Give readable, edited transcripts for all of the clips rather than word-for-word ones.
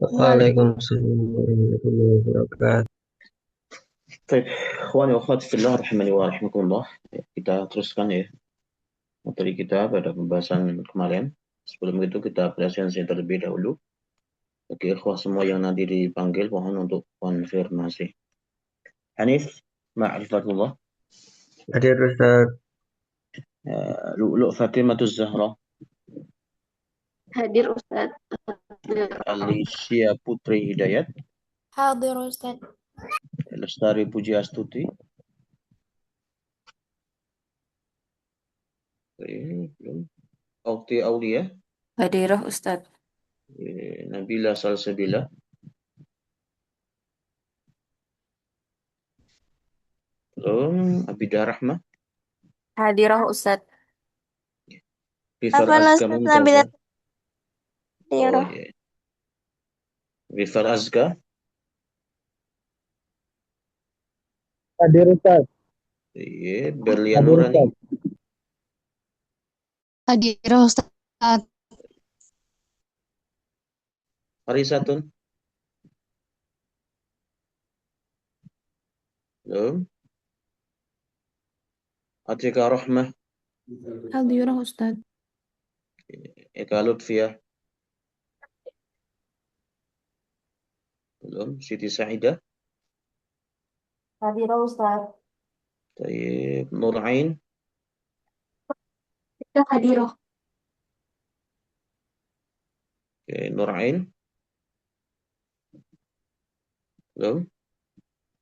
Waalaikumsalam warahmatullahi wabarakatuh. Baik, ikhwan wa akhwat fillah rahimani wa rahimakumullah. Kita teruskan ya materi kita pada pembahasan kemarin. Sebelum itu kita presentasi terlebih dahulu. Bagi ikhwah semua yang nanti dipanggil mohon untuk konfirmasi. Hanif, ma'rifatullah. Hadir Ustaz. Lu'lu' Fatimatuz Zahra. Hadir Ustaz. Alicia Putri Hidayat. Hadir Ustaz. Lestari Puji Astuti. Belum. Aukti Aulia. Hadirah Ustaz. Nabila Salsabila. Belum. Abidah Rahmah. Hadirah Ustaz. Rifar Apa Azka Ustaz Mumtazah. Nabila? Oh, iya. Rifar Azka. Hadir Ustaz. Iya, Berlian Nurani. Hadirah Ustaz. Harisatun. Belum. Atika Rahmah. Hadirah Ustaz. Eka Lutfiyah. Belum. Siti Saidah. Hadirah Ustaz. Tayyib. Nur Ain. Hadirah. Oke, Nur Ain. Belum.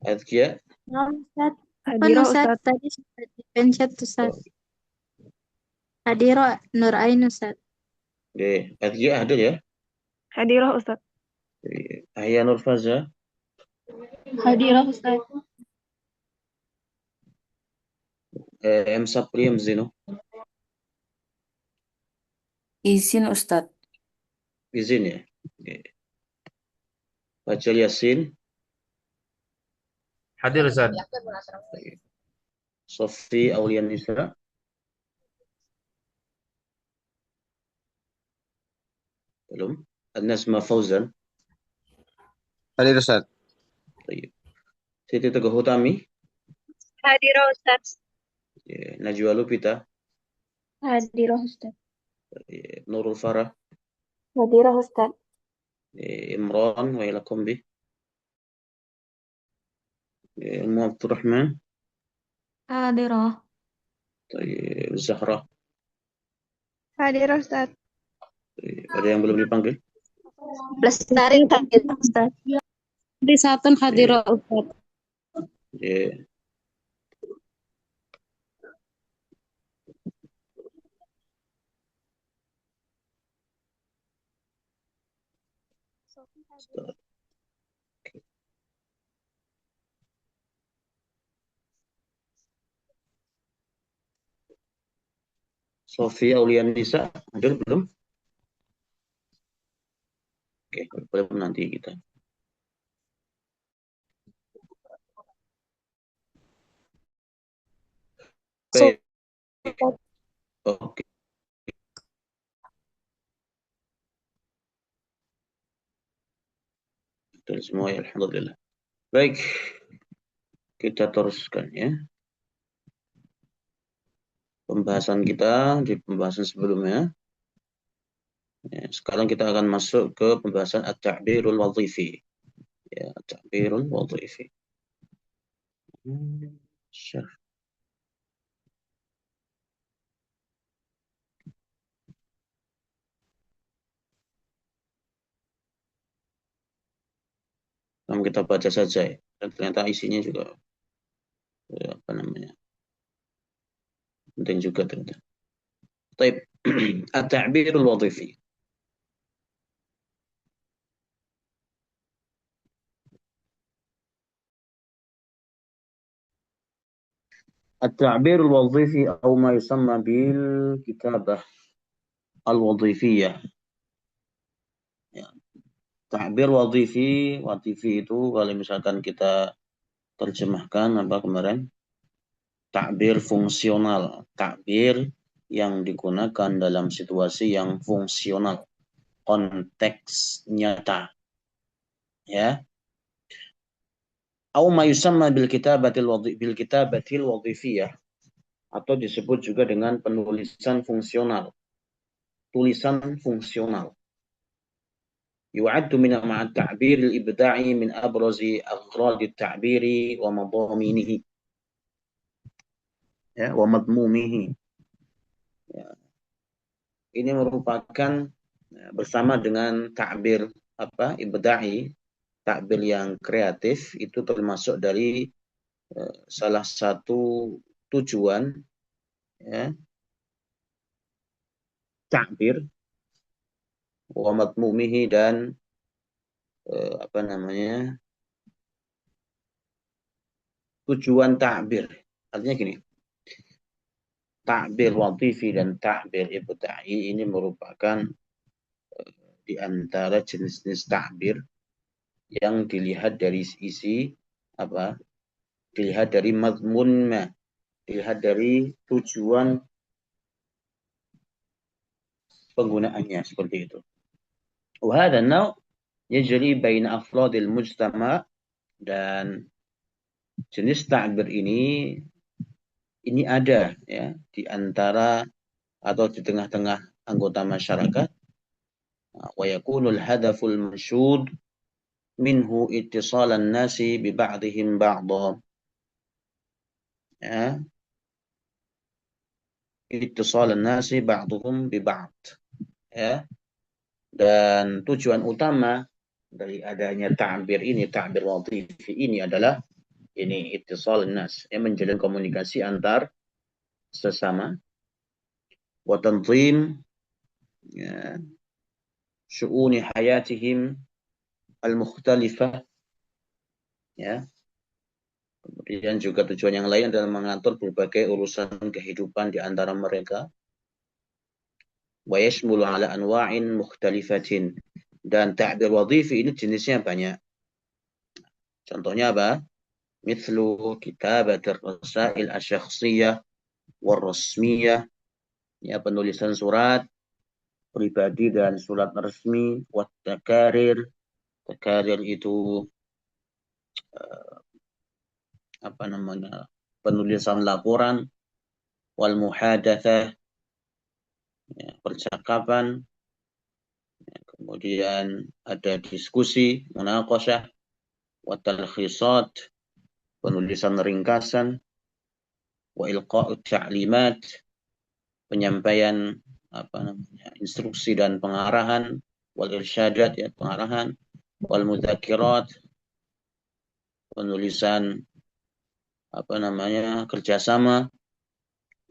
Adkia. Ustaz. Hadirah Ustaz Ustaz. tadi sudah dipencet Ustaz. Hadirah Nur Ain Ustaz. Oke, Adkia ada ya. Hadirah Ustaz. Ahya Nur Faza. Hadirah Ustaz. M Sapriyam Zino. Izin Ustaz. Izin ya. Oke. Fajal Yasin. Hadir Ustaz. Sofi Aulian Nisa. Belum. An-Nasma Fauzan. Hadir Ustaz. Tayyib. Siti Teguh Utami. Hadirah Ustaz. Najwa Lupita. Hadirah Ustaz. Nurul Farah. Hadirah Ustaz. Imran wa ila Kombi. Ummu Abdurrahman. Hadirah. Tayyib. Zahra. Hadirah Ustaz. Ada yang belum dipanggil? Lestari Hadirah Ustaz. Harisatun hadirah Ustaz. Ya. Sofi Aulian Nisa hadir belum? Oke, belum nanti kita. Baik. Oke. Betul semua ya, alhamdulillah. Baik. Kita teruskan ya. Pembahasan kita di pembahasan sebelumnya. Ya, sekarang kita akan masuk ke pembahasan at-ta'birul wadhifi. Ya, at-ta'birul wadhifi. Syarh. Kita baca saja ya. Dan ternyata isinya juga apa namanya? Penting juga ternyata. Baik. At-ta'birul wadhifi. التعبير الوظيفي أو ما يسمى بالكتابة الوظيفية. Ta'bir wadhifi itu kalau misalkan kita terjemahkan apa kemarin? Ta'bir fungsional, ta'bir yang digunakan dalam situasi yang fungsional, konteks nyata. Ya. Au ma yusamma bil kitabatil wadhifiyah, atau disebut juga dengan penulisan fungsional. Tulisan fungsional. Yu'addu min ma'a ta'bir al-ibda'i min abrazi aghrad at-ta'biri wa madaminihi. Ya, wa madmumihi. Ya. Ini merupakan bersama dengan ta'bir ibda'i, takbir yang kreatif, itu termasuk dari salah satu tujuan ya, takbir wa matmumihi, dan tujuan takbir. Artinya gini, takbir wadhifi dan takbir ibta'i ini merupakan di antara jenis-jenis takbir yang dilihat dari isi dilihat dari mazmunnya, dilihat dari tujuan penggunaannya, seperti itu. Wa hadha an-naw' yajri baina afradil mujtama', dan jenis takbir ini ada ya di antara atau di tengah-tengah anggota masyarakat. Wa yakunul hadaful mansyud minhu ittisalan nasi bi ba'dihim ba'dha. Ya. Ittisalan nasi ba'dhum bi ba'd. Ya. Dan tujuan utama dari adanya takbir ini, takbir wadhifi ini adalah ini ittisalan nas, menjalin komunikasi antar sesama, wa tanzim ya, syu'uni hayatihim al-mukhtalifah, ya. Kemudian juga tujuan yang lain adalah mengatur berbagai urusan kehidupan di antara mereka. Wa yashmulu ala anwa'in mukhtalifatin, dan ta'bir wadhifi ini jenisnya banyak. Contohnya apa? Mithlu kitabat ar-rasail asy-syakhsiyah war-rasmiyah, ya, penulisan surat pribadi dan surat resmi, wa takarir. Takarir itu penulisan laporan, wal muhadatsah, ya, percakapan, ya, kemudian ada diskusi, munaqasyah, wa talkhisat, penulisan ringkasan, wa ilqa'ut ta'limat, penyampaian instruksi dan pengarahan, wal irsyadat, ya, pengarahan, wal mudzakirat, penulisan kerjasama,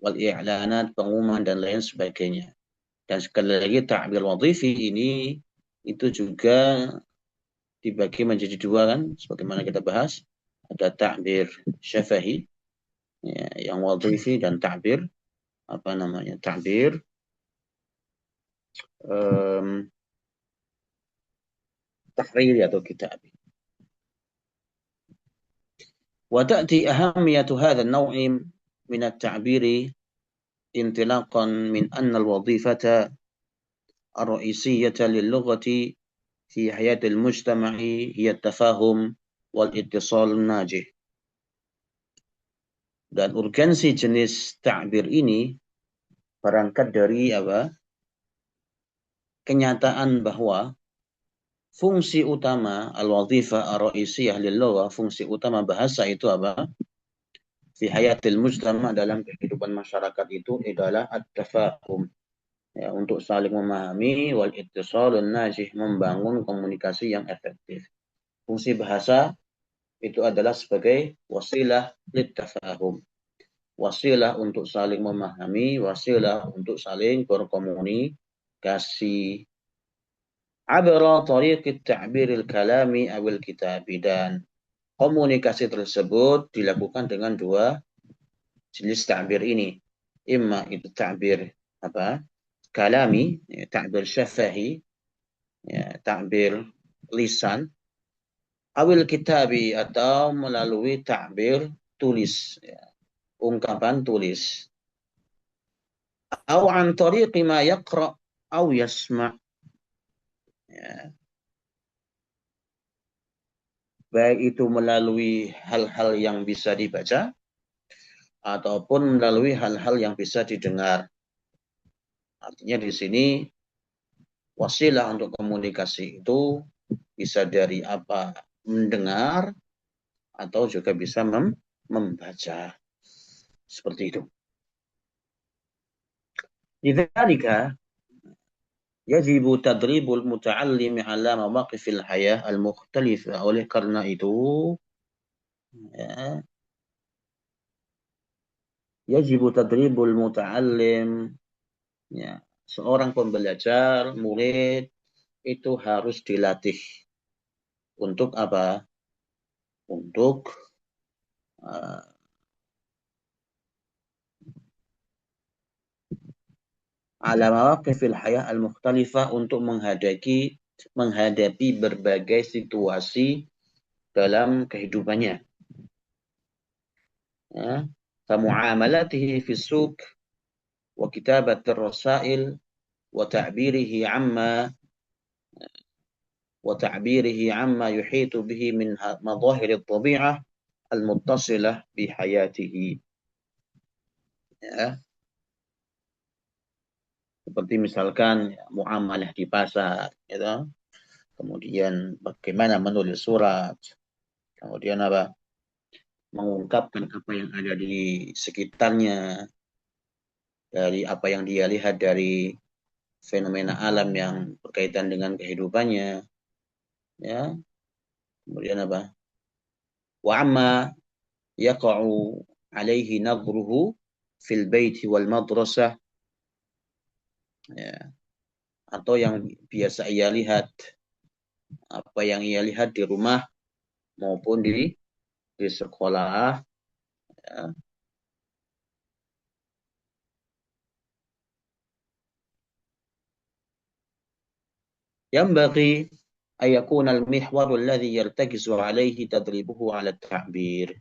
wal i'lanat, pengumuman dan lain sebagainya. Dan sekali lagi ta'bir wadhifi ini itu juga dibagi menjadi dua, kan, sebagaimana kita bahas. Ada ta'bir syafahi, ya, yang wadhifi, dan ta'bir ta'bir tahriri atau kitabi. Wa ta'ti ahamiyatu hadha an-naw'i min at-ta'biri intilaqan min anna al-wadhifata ar-ra'isiyyata lil-lughati fi hayati al-mujtama'i hiya at-tafahum wal-ittisal najih. Dan urgensi jenis ta'bir ini berangkat dari kenyataan bahwa fungsi utama al-wadhifah ar-ra'isiyah lil-lughah, fungsi utama bahasa itu fi hayatil mujtama', dalam kehidupan masyarakat itu adalah at-tafahum, ya, untuk saling memahami, wal ittisalun najih, membangun komunikasi yang efektif. Fungsi bahasa itu adalah sebagai wasilah lit-tafahum, wasilah untuk saling memahami, wasilah untuk saling berkomunikasi. Abra tariqit ta'biril kalami awil kitabi, dan komunikasi tersebut dilakukan dengan dua jenis ta'bir ini. Imma itu ta'bir kalami, ya, ta'bir syafahi, ya, ta'bir lisan, awil kitabi, atau melalui ta'bir tulis, ya, ungkapan tulis. Aw an tariqi ma yaqra aw yasma', ya, baik itu melalui hal-hal yang bisa dibaca ataupun melalui hal-hal yang bisa didengar. Artinya di sini wasilah untuk komunikasi itu bisa dari apa mendengar atau juga bisa membaca. Seperti itu. Lidzalika yajibu tadribul muta'allim ala mawaqifil hayah al-mukhtalifah. Oleh karena itu, ya, yajibu tadribul muta'allim, ya, seorang pembelajar, murid itu harus dilatih untuk apa? Untuk uh, ala mawaqifil hayah al-mukhtalifah, untuk menghadapi berbagai situasi dalam kehidupannya. Ya. Kamu'amalatihi fi suq wa kitabatir rasail wa ta'birihi amma yuhitu bihi min madahir at-tabi'ah al-muttasilah bi hayatihi. Ya. Seperti misalkan muamalah di pasar, gitu. Kemudian bagaimana menulis surat, kemudian apa? Mengungkapkan apa yang ada di sekitarnya, dari apa yang dia lihat dari fenomena alam yang berkaitan dengan kehidupannya, ya. Kemudian apa? Wa amma yaqa'u alaihi nadruhu fil baiti wal madrasah, ya. Atau yang biasa ia lihat, apa yang ia lihat di rumah maupun di sekolah, ya. Yanbaghi ayakun al-mihwar alladhi yartakizu alaihi tadribuhu ala ta'bir.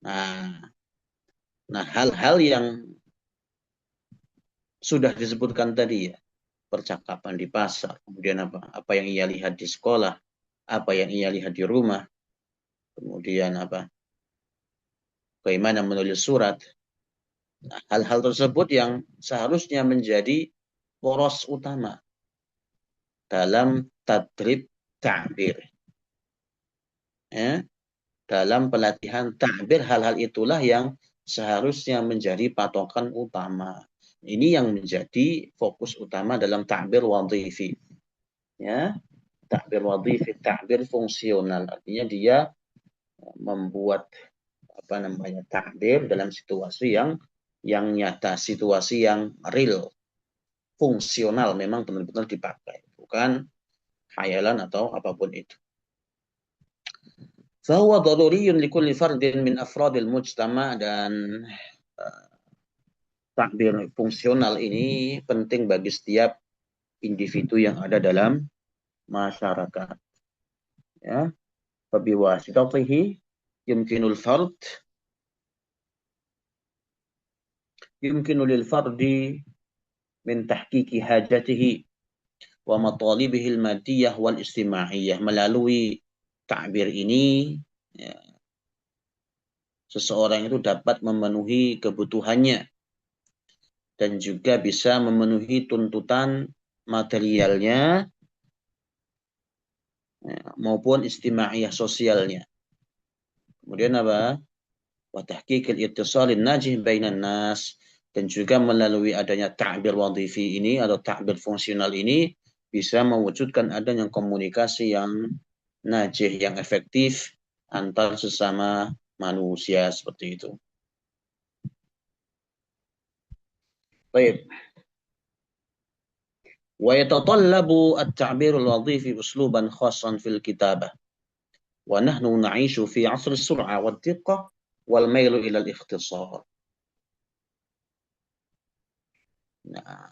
Nah, hal-hal yang sudah disebutkan tadi, ya, percakapan di pasar, kemudian apa yang ia lihat di sekolah, apa yang ia lihat di rumah, kemudian bagaimana menulis surat. Nah, hal-hal tersebut yang seharusnya menjadi poros utama dalam tadrib ta'bir. Ya, dalam pelatihan ta'bir, hal-hal itulah yang seharusnya menjadi patokan utama. Ini yang menjadi fokus utama dalam ta'bir wadhifi. Ya, ta'bir wadhifi, ta'bir fungsional. Artinya dia membuat ta'bir dalam situasi yang nyata, situasi yang real, fungsional, memang benar-benar dipakai, bukan khayalan atau apapun itu. Fahuwa daruriyun likulli fardin min afradil mujtama, dan takbir fungsional ini penting bagi setiap individu yang ada dalam masyarakat. Ya, fabiwasitatihi yumkinu lil fardi min tahqiqi hajatihi wa matalibihi al-madiyah wal istima'iyah. Melalui takbir ini, ya, seseorang itu dapat memenuhi kebutuhannya dan juga bisa memenuhi tuntutan materialnya, ya, maupun istima'iyah sosialnya. Kemudian apa? Wa tahqiqil ittisalin najih bainan nas, dan juga melalui adanya ta'bir wadhifi ini atau ta'bir fungsional ini bisa mewujudkan adanya komunikasi yang najih, yang efektif antar sesama manusia, seperti itu. Baik. Wa yatatallabu at-ta'bir al-wadhifi usluban khassan fil kitabah. Wa nahnu na'ishu fi 'asr as-sur'a wad-diqqah wal mailu ila al-ikhtisar. Nah,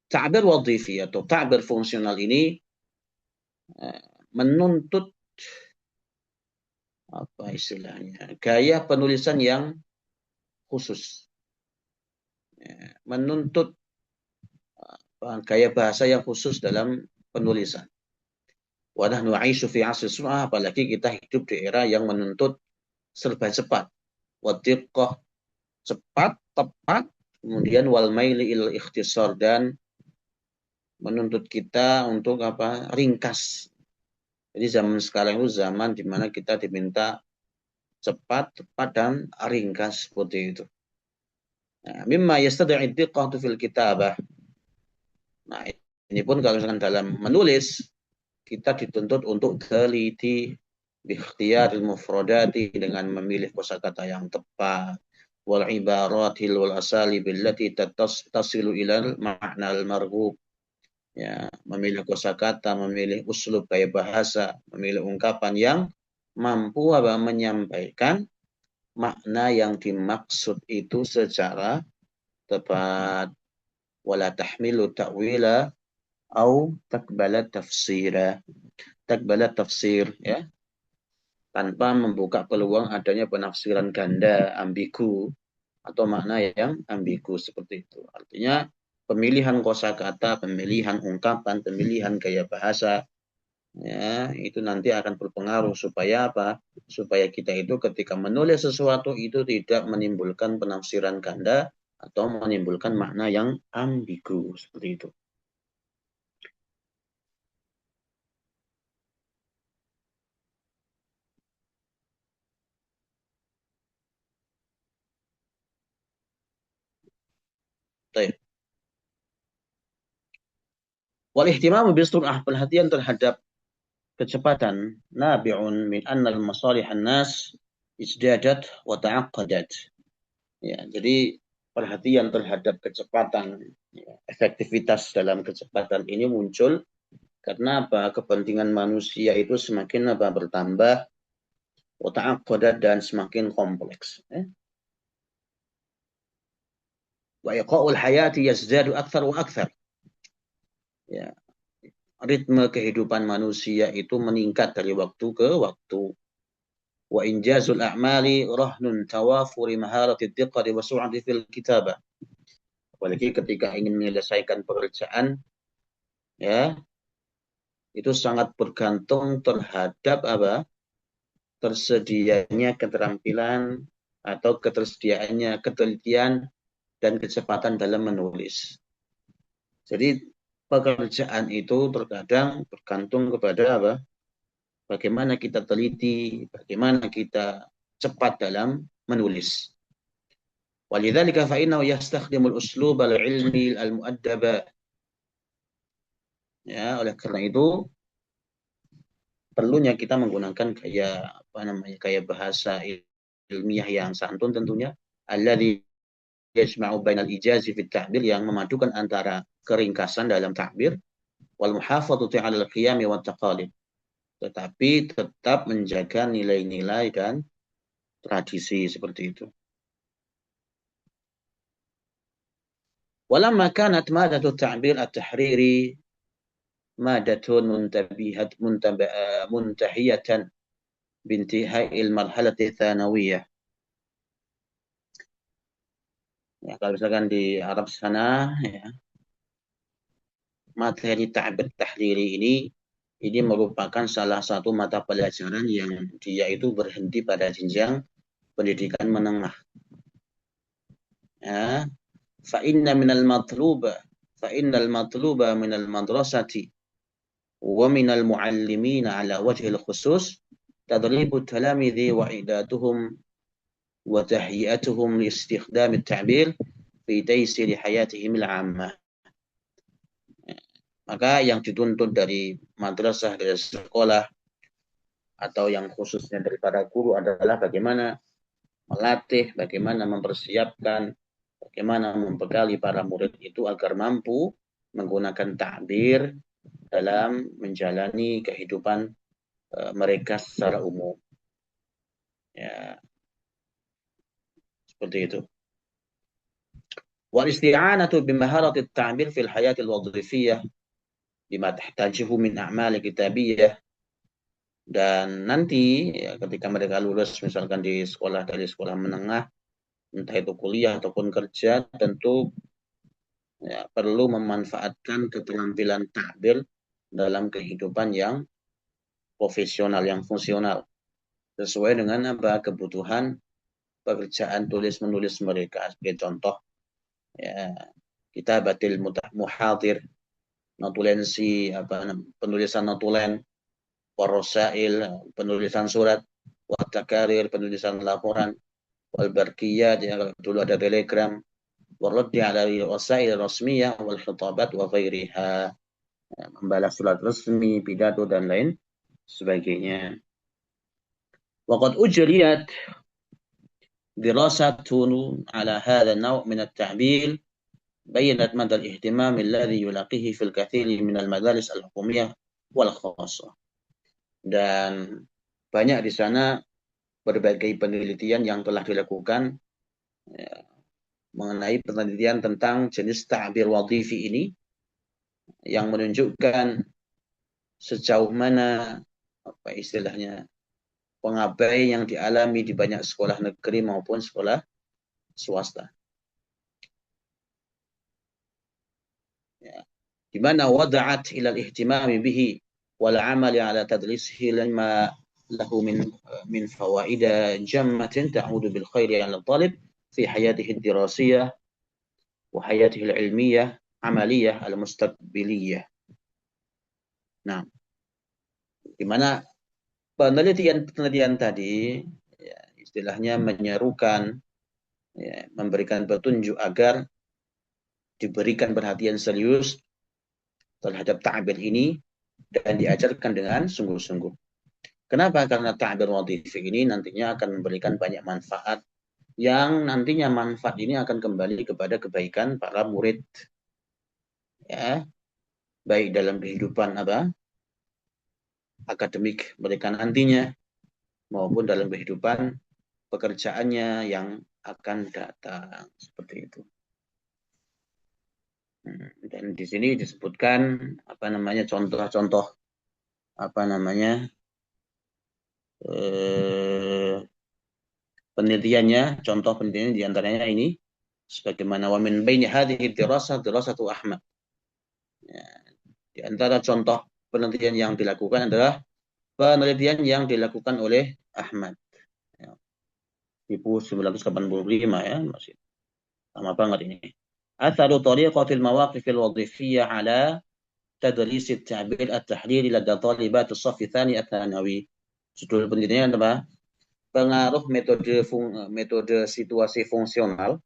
ta'bir wadhifi atau ta'bir fungsional ini menuntut apa istilahnya, gaya penulisan yang khusus, menuntut gaya bahasa yang khusus dalam penulisan. Wa nahnu 'aisyu fi 'asri sur'ah, apalagi kita hidup di era yang menuntut serba cepat. Wa diqqah, cepat, tepat, kemudian wal maili ilal ikhtisar, dan menuntut kita untuk ringkas. Jadi zaman sekarang itu zaman di mana kita diminta cepat, tepat, dan ringkas seperti itu. Nah, mimma yastad'i diqqah fil kitabah. Nah, ini pun kalau misalkan dalam menulis kita dituntut untuk teliti bikhtiyaril mufradati, dengan memilih kosakata yang tepat, wal ibaratil wal asalib allati tasilu ilal ma'nal marghub. Ya, memilih kosakata, memilih uslub gaya bahasa, memilih ungkapan yang mampu menyampaikan makna yang dimaksud itu secara tepat. Wala tahmilu ta'wila au takbala tafsira. Takbala tafsir, ya, tanpa membuka peluang adanya penafsiran ganda, ambigu, atau makna yang ambigu seperti itu. Artinya pemilihan kosakata, pemilihan ungkapan, pemilihan gaya bahasa, ya, itu nanti akan berpengaruh supaya supaya kita itu ketika menulis sesuatu itu tidak menimbulkan penafsiran ganda atau menimbulkan makna yang ambigu seperti itu. Baik. Wal ihtimamu bisur'ah, perhatian terhadap kecepatan, nabi'un min annal masalihan nas izdadat wa ta'aqqadat. Ya, jadi perhatian terhadap kecepatan, ya, efektivitas dalam kecepatan ini muncul karena kepentingan manusia itu semakin bertambah, wa ta'aqqadat, dan semakin kompleks. Wa iqa'ul hayati yazdadu akthar wa akthar. Ya, ritme kehidupan manusia itu meningkat dari waktu ke waktu. Wa injazul a'mali rahnun tawafuri maharati diqqati wa su'ati fil kitabah. Apalagi ketika ingin menyelesaikan pekerjaan, ya, itu sangat bergantung terhadap tersedianya keterampilan atau ketersediaannya ketelitian dan kecepatan dalam menulis. Jadi pekerjaan itu terkadang bergantung kepada bagaimana kita teliti, bagaimana kita cepat dalam menulis. Walidzalika fa innahu yastakhdimul uslub al-ilmi al-mu'addaba. Ya, oleh karena itu perlunya kita menggunakan gaya bahasa ilmiah yang santun tentunya, alladzi yajma'u bainal ijazi fit ta'bir, yang memadukan antara keringkasan dalam ta'bir wal muhafadzati 'alal qiyam wa taqalid, tetapi tetap menjaga nilai-nilai dan tradisi seperti itu. Walamma kanat madatu ta'bir at-tahriri madatun muntahiyatan bintihai marhalati tsanawiyah. Ya, kalau misalkan di Arab sana, ya, materi ta'bir tahriri ini merupakan salah satu mata pelajaran yang dia itu berhenti pada jenjang pendidikan menengah. Ya, fa innal matluba minal madrasati wa minal muallimin ala wajhil khusus tadribu talamidhi wa i'datuhum wa tahyiyatuhum li istikhdam at-ta'bir fi taysir hayatihim al-'ammah. Maka yang dituntut dari madrasah, dari sekolah, atau yang khususnya daripada guru adalah bagaimana melatih, bagaimana mempersiapkan, bagaimana membekali para murid itu agar mampu menggunakan ta'bir dalam menjalani kehidupan mereka secara umum. Ya, seperti itu. Wal isti'anatu bimaharati at-ta'bir fil hayatil wadhifiyah bima tahtajihu min a'mal kitabiyah. Dan nanti, ya, ketika mereka lulus misalkan dari sekolah menengah, entah itu kuliah ataupun kerja, tentu perlu memanfaatkan keterampilan ta'bir dalam kehidupan yang profesional, yang fungsional. Sesuai dengan apa kebutuhan pekerjaan tulis-menulis mereka. Sebagai contoh, ya, kitabatil muhadir, notulensi, penulisan notulen, warosail, penulisan surat, watakarir, penulisan laporan, walbarkiyat, ya, dulu ada telegram, warraddi ala wasail rasmiyah, wal khitabat wa ghairiha, membalas surat resmi, pidato, dan lain sebagainya. Waqad ujriyat dirasatun ala hadha an-naw' min at-ta'bil بينت مدى الاهتمام الذي يلاقيه في الكثير من المدارس الحكومية والخاصة. Dan banyak di sana berbagai penelitian yang telah dilakukan, ya, mengenai penelitian tentang jenis ta'bir wadhifi ini yang menunjukkan sejauh mana apa istilahnya pengabaian yang dialami di banyak sekolah negeri maupun sekolah swasta. Ya. Di mana wada'at ila al-ihtimami bihi wal 'amali ala tadrisihi lima lahu min fawaida jammatin ta'udu bil khairi 'ala al-talib fi hayatihi ad-dirasiyah wa hayatihi al-'ilmiyah 'amaliyah al-mustaqbiliyah. Nah, di mana penelitian tadi, ya, istilahnya menyerukan, ya, memberikan petunjuk agar diberikan perhatian serius terhadap ta'bir ini dan diajarkan dengan sungguh-sungguh. Kenapa? Karena ta'bir wadhifi ini nantinya akan memberikan banyak manfaat, yang nantinya manfaat ini akan kembali kepada kebaikan para murid, ya, baik dalam kehidupan akademik mereka nantinya maupun dalam kehidupan pekerjaannya yang akan datang, seperti itu. Dan di sini disebutkan contoh-contoh penelitiannya, contoh penelitiannya diantaranya ini, sebagaimana wa min baini hadhihi dirasatu Ahmad. Ya, di antara contoh penelitian yang dilakukan adalah penelitian yang dilakukan oleh Ahmad. Ya, 1985, ya, masih lama banget ini. Atharu tariqatil mawaqifil wadhifiyah ala tadris at-ta'bir at-tahlili ladda talibat as-saff tsani ats-tsanawi. Judul penelitiannya apa? Pengaruh metode situasi fungsional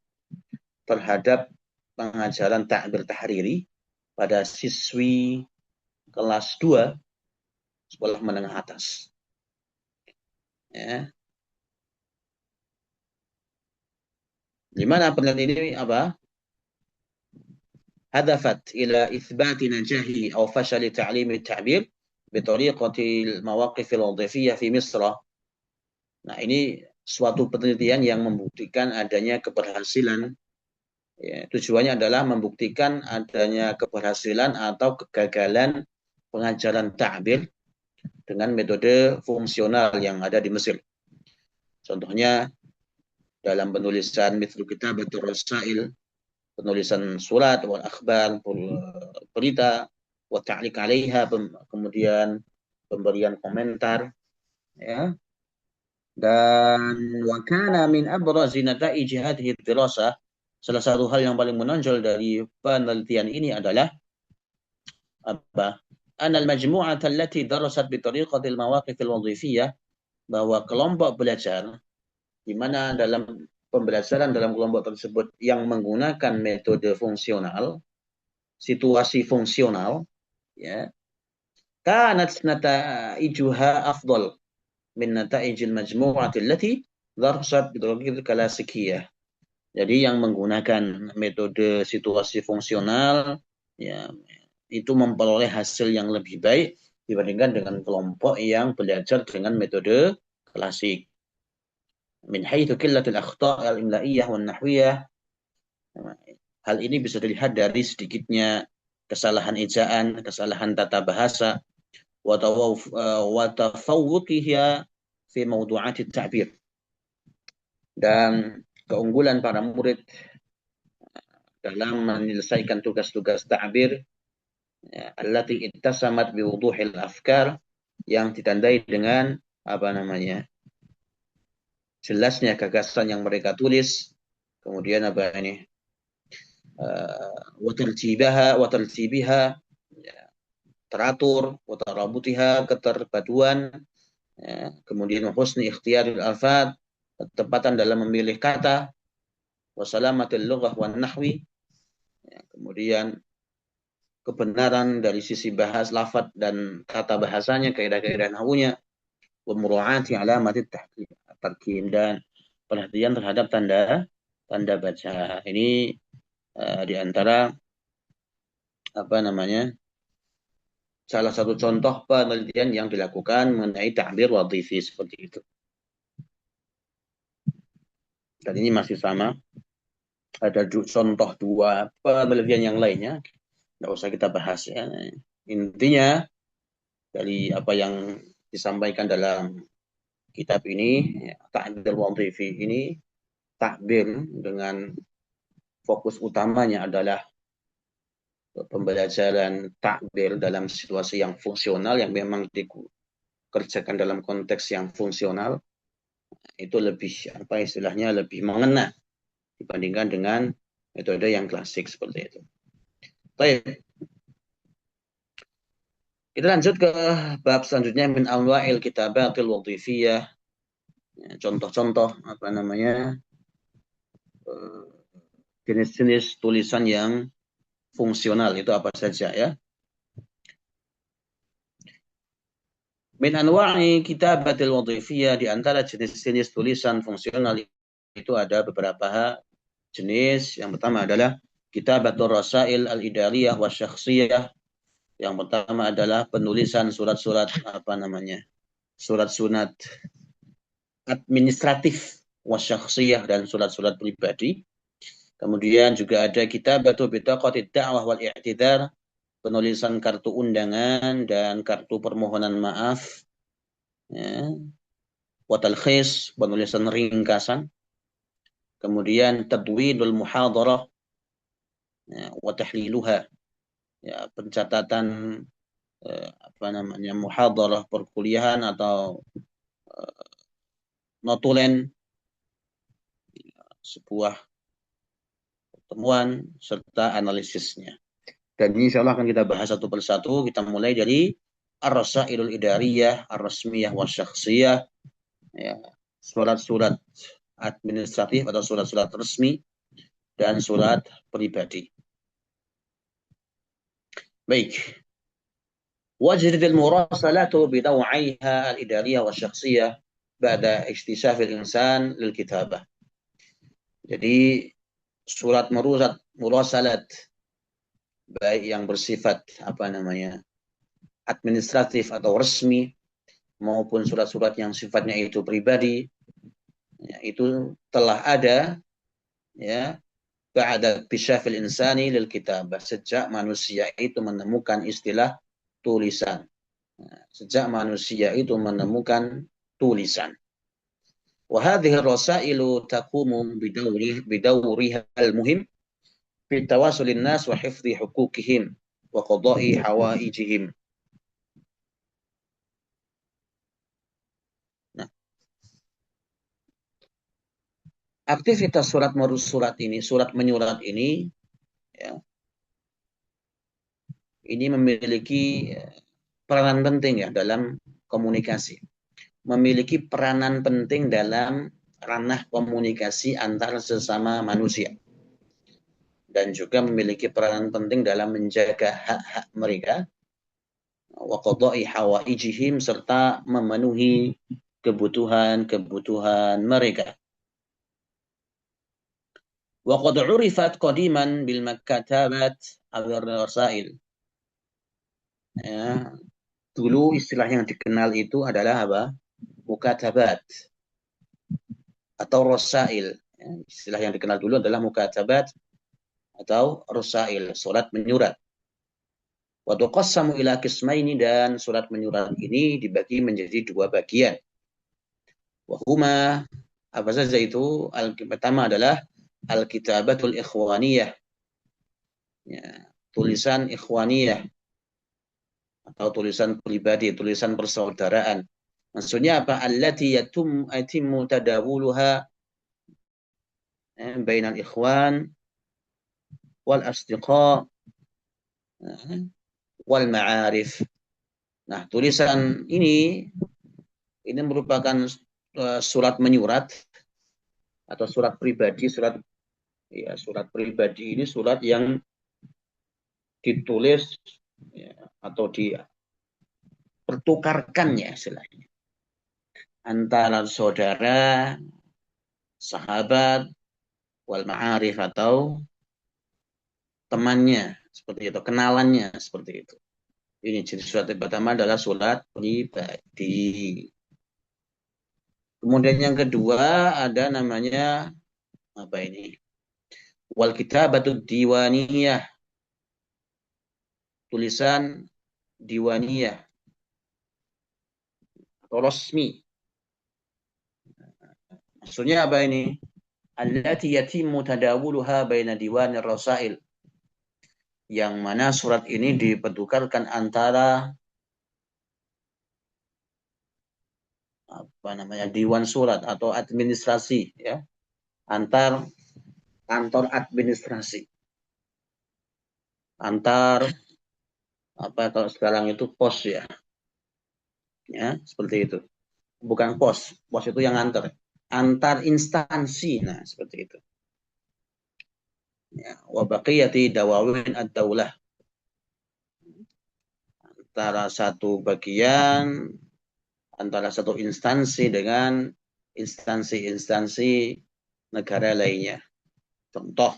terhadap pengajaran ta'bir tahriri pada siswi kelas 2 sekolah menengah atas. Ya. Di mana penelitian ini apa? Hadafat ila itsbati najahi aw fashali ta'lim at-ta'bir bi tariqati al-mawaqif al-wadhifiyah fi Misr. Nah, ini suatu penelitian yang membuktikan adanya keberhasilan. Ya, tujuannya adalah membuktikan adanya keberhasilan atau kegagalan pengajaran ta'bir dengan metode fungsional yang ada di Mesir. Contohnya dalam penulisan mithlu kitabatur rasail, penulisan surat, wal akhbar, berita, wa ta'liq 'alaiha, kemudian pemberian komentar, ya. Dan wa kana min abrazi nataij hadhihi dirasah, salah satu hal yang paling menonjol dari penelitian ini adalah apa? Anal majmu'ah allati darasat bi tariqati al-mawaqif al-wadhifiyah, bahwa kelompok belajar di mana dalam pembelajaran dalam kelompok tersebut yang menggunakan metode fungsional, situasi fungsional, ya, kanat nataijuha afdal min nataijil majmu'ati allati darasat bi tariqati al-klasikiyah. Jadi yang menggunakan metode situasi fungsional, ya, itu memperoleh hasil yang lebih baik dibandingkan dengan kelompok yang belajar dengan metode klasik. Min haitsu qillatul akhta' al-imla'iyah wan nahwiyah. Hal ini bisa dilihat dari sedikitnya kesalahan ejaan, kesalahan tata bahasa, wa tafawwuqiha fi mawdu'at at-ta'bir. Dan keunggulan para murid dalam menyelesaikan tugas-tugas ta'bir, allati ittasamat biwuduhil afkar, yang ditandai dengan apa namanya, jelasnya gagasan yang mereka tulis, kemudian apa ini, watertibiha, ya, teratur, watarabutiha, keterpaduan, ya, kemudian husni ikhtiyaril alfad, ketepatan dalam memilih kata, wasalamatil lughah wan nahwi, ya, kemudian kebenaran dari sisi bahas lafaz dan tata bahasanya, kaidah-kaidah nahwunya, wa mura'ati alamatit tarkim, dan perhatian terhadap tanda baca. Ini di antara apa namanya, salah satu contoh penelitian yang dilakukan mengenai ta'bir wadhifi seperti itu. Dan ini masih sama. Ada contoh dua penelitian yang lainnya. Nggak usah kita bahas ya. Intinya dari apa yang disampaikan dalam kitab ini, ya, ta'bir wadhifi ini, takbir dengan fokus utamanya adalah pembelajaran takbir dalam situasi yang fungsional, yang memang dikerjakan dalam konteks yang fungsional, itu lebih apa istilahnya, lebih mengena dibandingkan dengan metode yang klasik seperti itu. Baik. Kita lanjut ke bab selanjutnya, min anwa'il kitabatil wadhifiyah. Contoh-contoh apa namanya, jenis-jenis tulisan yang fungsional itu apa saja ya. Min anwa'i kitabatil wadhifiyah, di antara jenis-jenis tulisan fungsional itu ada beberapa jenis. Yang pertama adalah kitabatul rasail al-idariyah wa syakhsiyah. Yang pertama adalah penulisan surat-surat apa namanya, surat-surat administratif wa syakhsiyah, dan surat-surat pribadi. Kemudian juga ada kitabatu bitaqatid da'wah wal i'tidar, penulisan kartu undangan dan kartu permohonan maaf, ya. Wa talkhis, penulisan ringkasan. Kemudian tadwinul muhadarah, ya, wa tahliluha, ya, pencatatan apa namanya, muhadarah perkuliahan atau notulen sebuah pertemuan serta analisisnya. Dan ini insya Allah akan kita bahas satu persatu. Kita mulai dari ar-rasailul idariyah, ar-rasmiyah wa syakhsiyah, ya, surat-surat administratif atau surat-surat resmi dan surat pribadi. Baik. Wajidil murasalatu bidawaiha al-idariyah wa syakhsiyah ba'da iktisafil insan lil kitabah. Jadi surat murasalat, baik yang bersifat apa namanya, administratif atau resmi, maupun surat-surat yang sifatnya itu pribadi, ya, itu telah ada ya ba'da iktisafil insani lil kitabah, sejak manusia itu menemukan istilah tulisan. Sejak manusia itu menemukan tulisan. Wa hadhihi ar-rasailu taqumu bidawriha al-muhim fi tawasulin nas wa hifdhi huquqihim wa qada'i hawaijihim. Nah, aktivitas surat menyurat ini, ya, ini memiliki peranan penting ya dalam komunikasi. Memiliki peranan penting dalam ranah komunikasi antar sesama manusia. Dan juga memiliki peranan penting dalam menjaga hak-hak mereka, wa qada'i hawaijihim, serta memenuhi kebutuhan mereka. Wa qad 'urifat qadiman bil maktabat ar-rasail. Ya, dulu istilah yang dikenal itu adalah apa? Mukatabat atau rasail. Ya, istilah yang dikenal dulu adalah mukatabat atau rasail, surat menyurat. Wa tuqassamu ila qismaini, dan surat menyurat ini dibagi menjadi dua bagian. Wa huma, apa saja itu? Pertama adalah al-kitabatul ikhwaniyah. Ya, tulisan ikhwaniyah. atau tulisan pribadi, tulisan persaudaraan. Maksudnya apa? Allati yatimmu tadawuluha bainal ikhwan wal asdiqa wal ma'arif. Nah, tulisan ini merupakan surat menyurat atau surat pribadi, surat pribadi ini surat yang ditulis atau dipertukarkannya istilahnya antara saudara, sahabat, wal ma'arif atau temannya seperti itu, kenalannya seperti itu. Ini jenis surat yang pertama adalah surat pribadi. Kemudian yang kedua ada namanya apa ini? Wal kitabatud diwaniyah. Tulisan diwaniyah atau resmi. Maksudnya apa ini? Allati yatimmu tadawuluha baina diwanir rasail. Yang mana surat ini dipertukarkan antara diwan surat atau administrasi, ya, antar kantor administrasi, antar kalau sekarang itu pos, ya seperti itu. Bukan pos itu yang antar instansi, nah seperti itu. Ya, wa baqiyati dawawin ad-daulah, antara satu instansi dengan instansi negara lainnya. Contoh,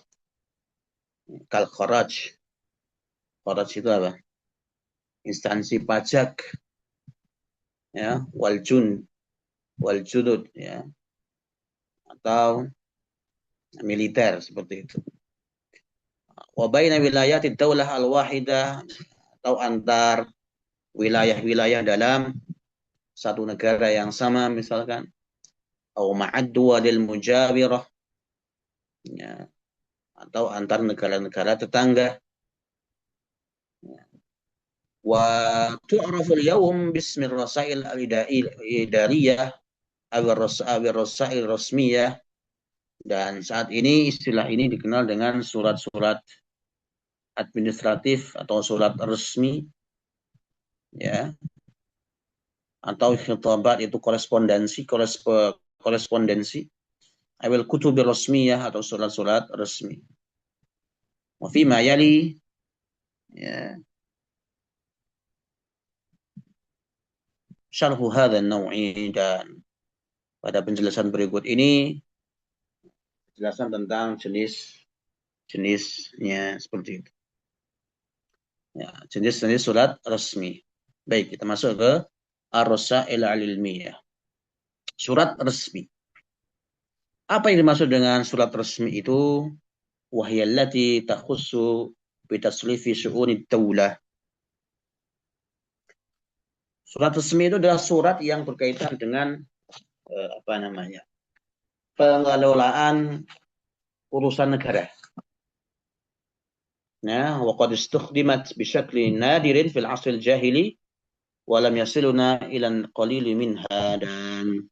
kal kharaj. Kharaj itu apa? Instansi pajak, ya, wal junud, ya, atau militer seperti itu. Wa baina wilayatid daulah al-wahidah, atau antar wilayah-wilayah dalam satu negara yang sama misalkan, atau ma'ad duwalil mujawirah, ya, atau antar negara-negara tetangga. Wa tu'rafu al-yawm bismi rasail al-idariyah aw rasail rasmiyah, dan saat ini istilah ini dikenal dengan surat-surat administratif atau surat resmi, ya, atau khitabat itu korespondensi awil kutubi rasmiyah atau surat-surat resmi. Wa fi ma yali, ya, syarhu hadha an-naw'i, dan pada penjelasan berikut ini penjelasan tentang jenis-jenisnya seperti itu. Ya, jenis-jenis surat resmi. Baik, kita masuk ke ar-rasail al-ilmiyah. Surat resmi. Apa yang dimaksud dengan surat resmi itu? Wahyallati takhussu bitasrifi syu'unid daulah. Surat resmi itu adalah surat yang berkaitan dengan pengelolaan urusan negara. Nah, wa qad istukhdimat bi syaklin nadirin fil 'asril jahili wa lam yasiluna ila qalili minha, dan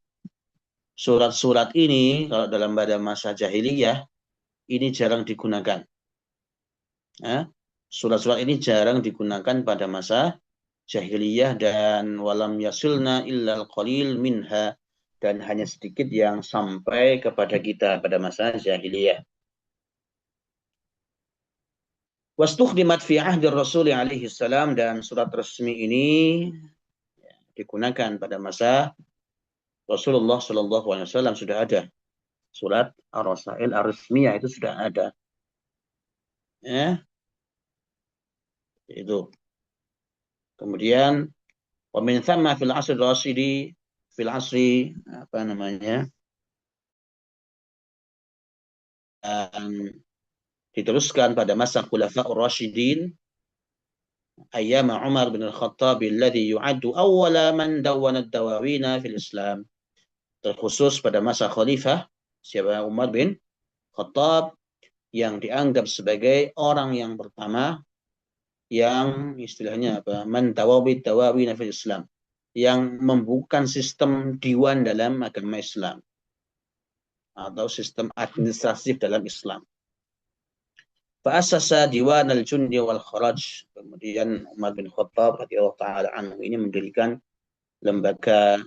surat-surat ini kalau pada masa jahiliyah ini jarang digunakan. Nah, surat-surat ini jarang digunakan pada masa jahiliyah, dan walam yasilna illa qalil minha, dan hanya sedikit yang sampai kepada kita pada masa jahiliyah. Wastukhdimat fi ahdi Rasul alaihi salam, dan surat resmi ini digunakan pada masa Rasulullah sallallahu alaihi wasallam sudah ada. Surat ar-rasail ar-resmiyah itu sudah ada. Ya. Itu. Kemudian wa min thamma fil asr rasidi diteruskan pada masa Khulafa'ur Rasyidin, ayyam Umar bin Al-Khattab alladhi yu'addu awwala man dawwana ad-dawawina fil Islam. Terkhusus pada masa khalifah siapa Umar bin Khattab, yang dianggap sebagai orang yang pertama yang istilahnya apa? Dawawi nafil Islam, yang membuka sistem diwan dalam agama Islam atau sistem administratif dalam Islam. Fa'asasa diwan al-jundi wal kharaj. Kemudian Umar bin Khattab radhiyallahu taala anhu ini mendirikan lembaga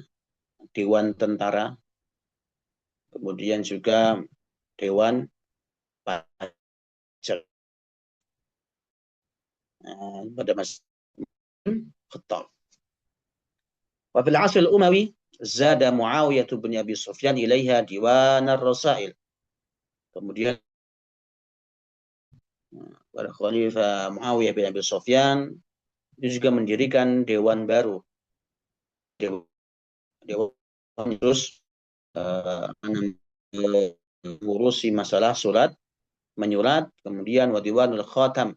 dewan tentara, kemudian juga dewan pajak pada masa Khattab. Wa fil 'asr al-Umawi zada Muawiyah bin Abi Sufyan ilaiha diwan ar-rasail. Kemudian pada Khalifah Muawiyah bin Abi Sufyan itu juga mendirikan dewan baru, dewan terus mengurusi masalah surat menyurat, kemudian wa diwanul khatam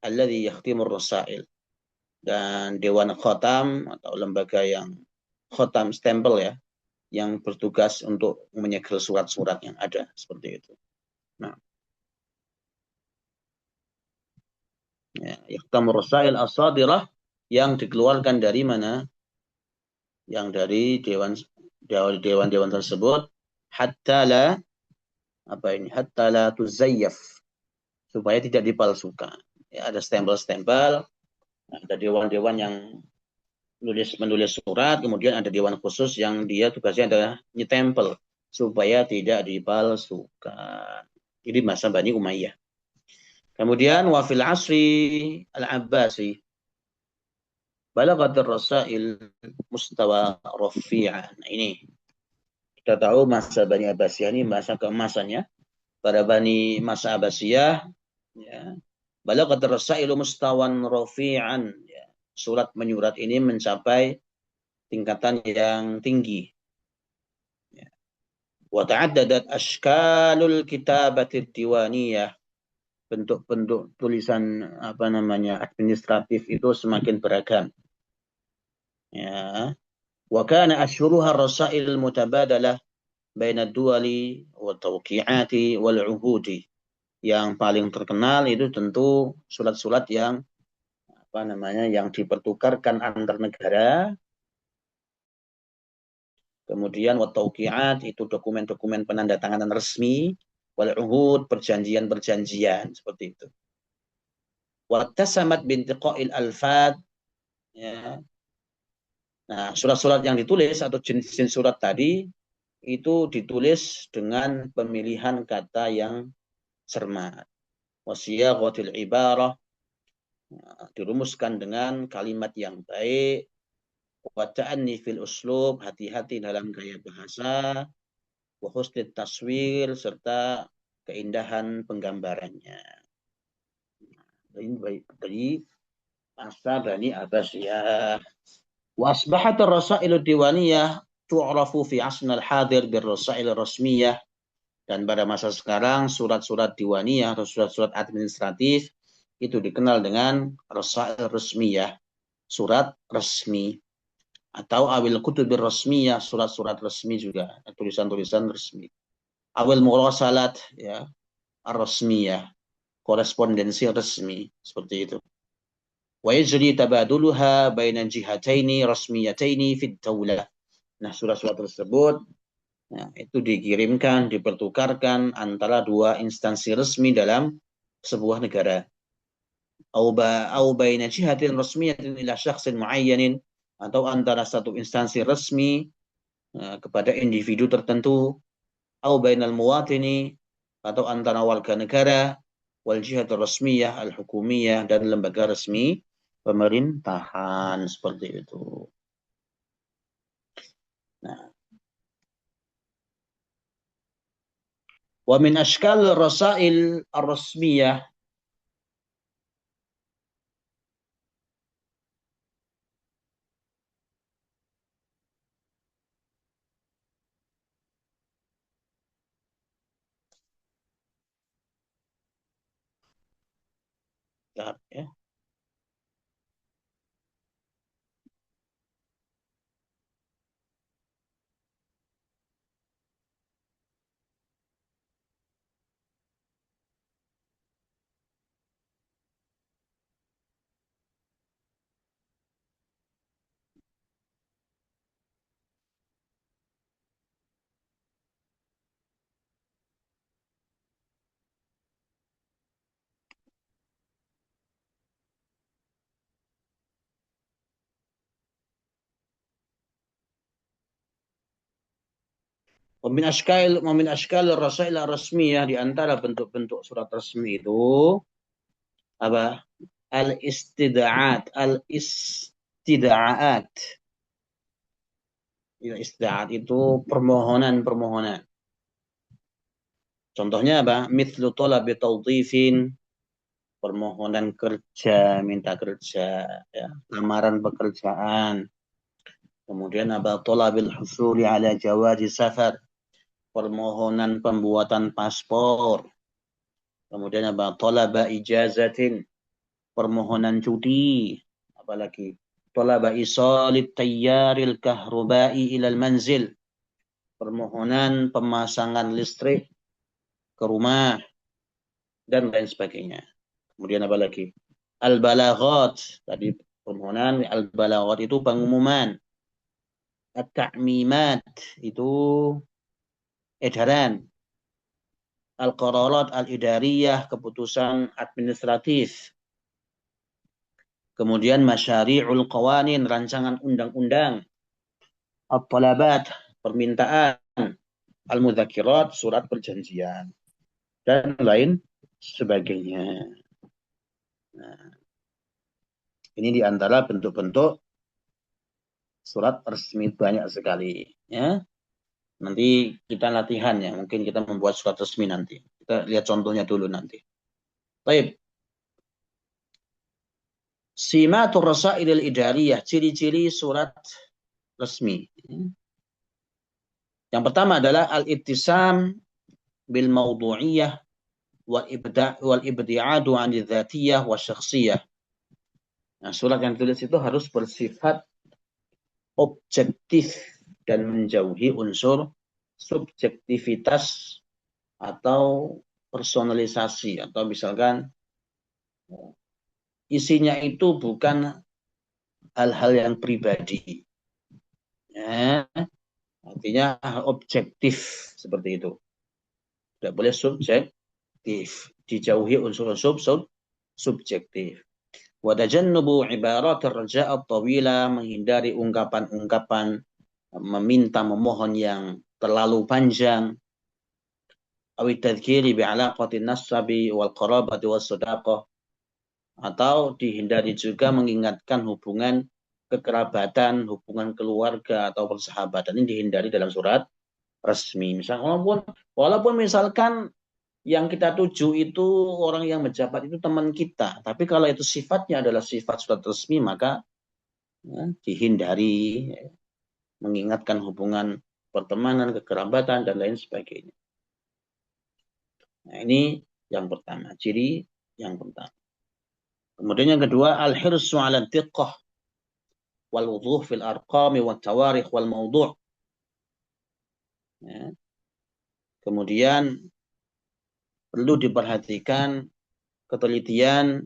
alladhi yakhtimur rasail, dan dewan khatam atau lembaga yang khatam stempel ya, yang bertugas untuk menyegel surat-surat yang ada seperti itu. Nah, ya, yakhtamur rasail as-sadirah, yang dikeluarkan dari mana? Yang dari dewan-dewan tersebut, hatta la tuzayyaf, supaya tidak dipalsukan. Ya, ada stempel-stempel, ada dewan-dewan yang menulis surat, kemudian ada dewan khusus yang dia tugasnya adalah nyetempel supaya tidak dipalsukan. Jadi masa Bani Umayyah. Kemudian wafil asri al-Abbasi balaghat ar-rasail mustawa rafi'an. Nah, ini kita tahu masa Bani Abbasiyah ini masa keemasannya. Pada masa Abbasiyah, ya, balaghat ar-rasailu mustawan rafi'an, ya, surat menyurat ini mencapai tingkatan yang tinggi. Ya. Wa ta'addadat ashkalul kitabatid diwaniyah, bentuk-bentuk tulisan administratif itu semakin beragam. Ya. Wa kana asyhuruha ar-rasail mutabadalah baina ad-duwali wa tawqi'ati wal 'uhudi. Yang paling terkenal itu tentu surat-surat yang yang dipertukarkan antar negara. Kemudian wa tawqi'at itu dokumen-dokumen penandatanganan resmi, wal 'uhud perjanjian-perjanjian seperti itu. Wa tasamat bintiqa'il alfad, ya. Nah, surat-surat yang ditulis atau jenis-jenis surat tadi itu ditulis dengan pemilihan kata yang cermat. Wasiyaghatil ibarah, dirumuskan dengan kalimat yang baik. Wa ta'anni fil uslub, hati-hati dalam gaya bahasa. Wa husnit taswir, serta keindahan penggambarannya. Ini dari masa Bani Abbasiyah. Wa asbahat ar-rasail ad-diwaniyah tu'rafu fi asna al-hadir bir-rasail rasmiyah. Dan pada masa sekarang surat-surat diwaniyah atau surat-surat administratif itu dikenal dengan rasail rasmiyah, surat resmi, atau awil kutubir rasmiyah, surat-surat resmi juga, tulisan-tulisan resmi. Awil murasalat, ya, ar-rasmiyah, korespondensi resmi, seperti itu. Wa yajri tabaduluha baina jihataini rasmiyataini fid daulah. Nah, surat-surat tersebut, nah, itu dikirimkan, dipertukarkan antara dua instansi resmi dalam sebuah negara. Au baina jihatin rasmiyatin ila syakhsin muayyanin, atau antara satu instansi resmi kepada individu tertentu, au bainal muwatini, atau antara warga negara, wal jihad rasmiyah al-hukumiyah, dan lembaga resmi pemerintahan, seperti itu. Nah, wa min ashkal rasail ar-rasmiyah, ya. Wa min ashkal rasail rasmiyah, di antara bentuk-bentuk surat resmi itu apa? Al-istida'at. Ya, istida'at itu permohonan-permohonan. Contohnya apa? Mithlu talabi tawdhifin, permohonan kerja, minta kerja, ya, lamaran pekerjaan. Kemudian apa? Talabil husuli ala jawazi safar, permohonan pembuatan paspor. Kemudian apa? Talaba ijazatin, permohonan cuti. Apalagi? Talaba isalit tayyaril kahrubai ilal manzil, permohonan pemasangan listrik ke rumah, dan lain sebagainya. Kemudian apa lagi? Al-balaghat, tadi permohonan al-balaghat itu pengumuman. At-ta'mimat itu edaran. Al-qararat al-idariyah, keputusan administratif. Kemudian masyari'ul qawanin, rancangan undang-undang. At-talabat, permintaan. Al-mudzakirat, surat perjanjian. Dan lain sebagainya. Nah, ini di antara bentuk-bentuk surat resmi, banyak sekali. Ya. Nanti kita latihan ya, mungkin kita membuat surat resmi nanti. Kita lihat contohnya dulu nanti. Baik. Simatur rasailil idariyah, ciri-ciri surat resmi. Yang pertama adalah al-ittisam bil mawdu'iyah wal ibti'adu 'anil dzatiyah wa syakhsiyah. Nah, surat yang ditulis itu harus bersifat objektif dan menjauhi unsur subjektivitas atau personalisasi, atau misalkan isinya itu bukan hal-hal yang pribadi. Ya, artinya objektif seperti itu. Tidak boleh subjektif, dijauhi unsur-unsur subjektif. Wa tajannubu ibarat ar-raja' at-tawila, menghindari ungkapan-ungkapan meminta memohon yang terlalu panjang. Awit tadhkiri bi'alaqati nasabi wal qarabati was sadaqah, atau dihindari juga mengingatkan hubungan kekerabatan, hubungan keluarga atau persahabatan. Ini dihindari dalam surat resmi. Misalnya, walaupun misalkan yang kita tuju itu orang yang menjabat itu teman kita, tapi kalau itu sifatnya adalah sifat surat resmi, maka ya, dihindari ya, mengingatkan hubungan pertemanan, kekerabatan, dan lain sebagainya. Nah, ini yang pertama, ciri yang pertama. Kemudian yang kedua, al-hirsu 'ala diqqah wal wuduh fil arqami wat tawarikh wal mawdu'. Ya. Kemudian perlu diperhatikan ketelitian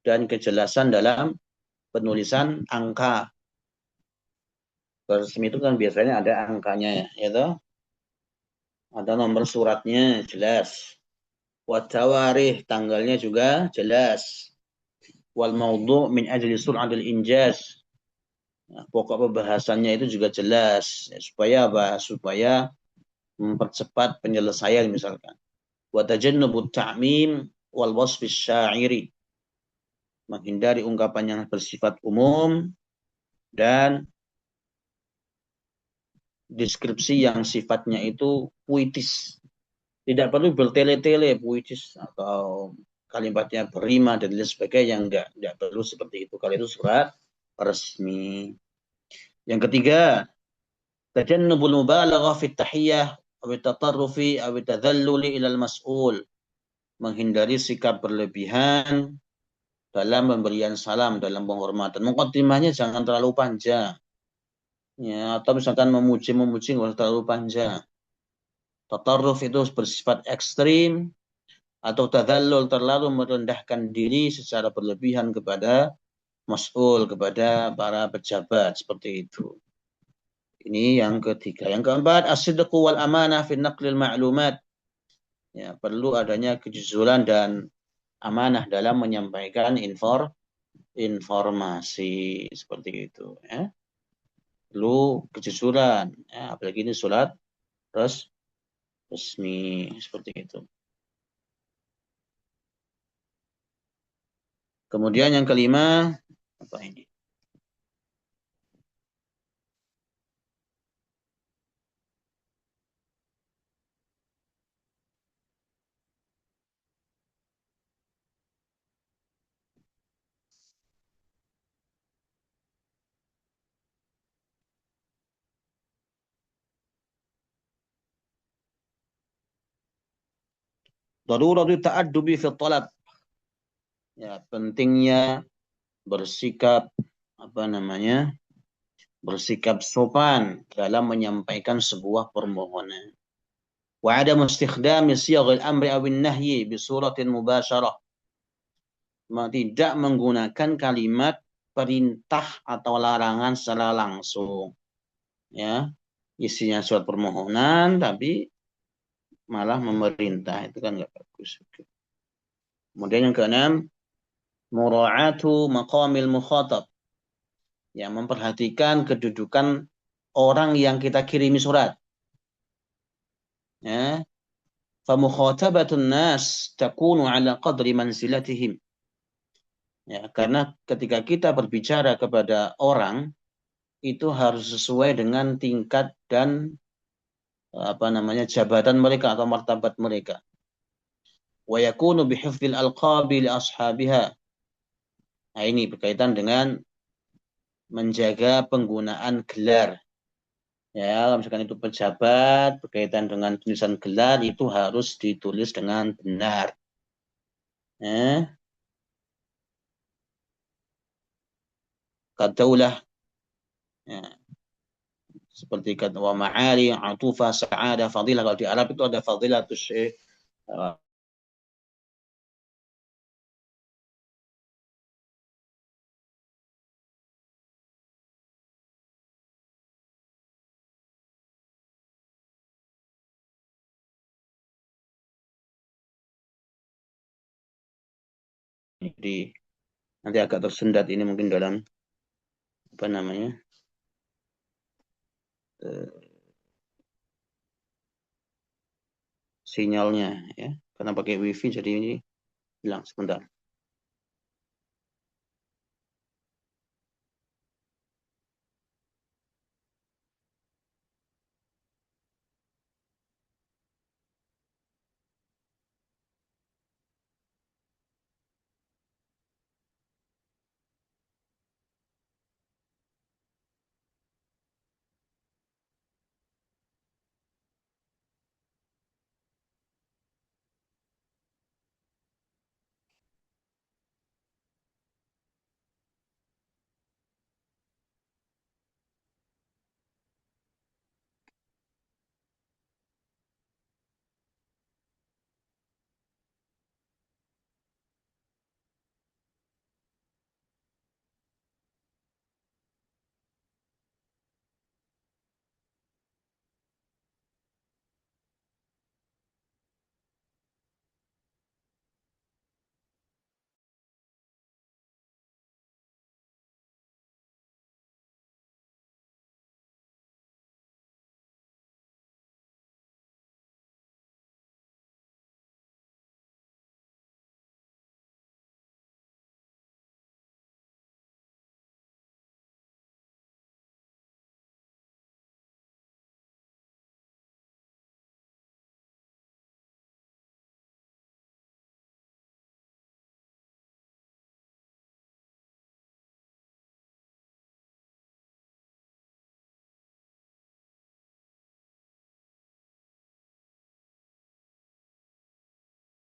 dan kejelasan dalam penulisan angka. Resmi itu kan biasanya ada angkanya, ya toh? Ada nomor suratnya jelas. Wat tawarikh, tanggalnya juga jelas. Wal mawdu' min ajli sur'atil injaz. Nah, pokok pembahasannya itu juga jelas, ya, supaya apa? Supaya mempercepat penyelesaian misalkan. Wa tajannubut ta'mim wal wasfis syairi, menghindari ungkapan yang bersifat umum dan deskripsi yang sifatnya itu puitis. Tidak perlu bertele-tele puitis atau kalimatnya berima dan lain sebagainya, enggak perlu seperti itu kalau itu surat resmi. Yang ketiga, tajannubul mubalaghah fi tahiyyah aw tatarrufi aw tadhalluli ila al-mas'ul, menghindari sikap berlebihan dalam pemberian salam, dalam penghormatan. Muqaddimahnya jangan terlalu panjang. Ya, atau misalkan memuji-memuji enggak usah terlalu panjang. Tatarruf itu bersifat ekstrim, atau tadhallul, terlalu merendahkan diri secara berlebihan kepada mas'ul, kepada para pejabat, seperti itu. Ini yang ketiga. Yang keempat, as-sidqu wal amanah fi naqlil ma'lumat. Ya, perlu adanya kejujuran dan amanah dalam menyampaikan informasi, seperti itu. Ya. Perlu kejujuran. Ya, apalagi ini surat resmi seperti itu. Kemudian yang kelima, apa ini? Daruratu ta'addubi fi talab. Ya, pentingnya bersikap bersikap sopan dalam menyampaikan sebuah permohonan. Wa adam istikhdami siyaghil amri awin nahyi bi suratin mubasyarah. Tidak menggunakan kalimat perintah atau larangan secara langsung. Ya, isinya surat permohonan tapi malah memerintah, itu kan nggak bagus. Kemudian yang keenam, mura'atu maqamil mukhatab. Ya, memperhatikan kedudukan orang yang kita kirimi surat. Ya, famukhatabatu nas takunu ala qadri manzilatihim. Ya, karena ketika kita berbicara kepada orang itu harus sesuai dengan tingkat dan jabatan mereka atau martabat mereka. Wa yakunu bihifdzil alqabi li ashabiha. Nah, ini berkaitan dengan menjaga penggunaan gelar. Ya, kalau misalkan itu pejabat, berkaitan dengan tulisan gelar itu harus ditulis dengan benar. Ya. Kadaulah. Ya. Seperti kata wa ma'ali, atufa, sa'adah, fadilah. Kalau di Arab itu ada fadilatus syekh. Jadi nanti agak tersendat ini mungkin dalam sinyalnya ya, karena pakai wifi jadi ini hilang sebentar.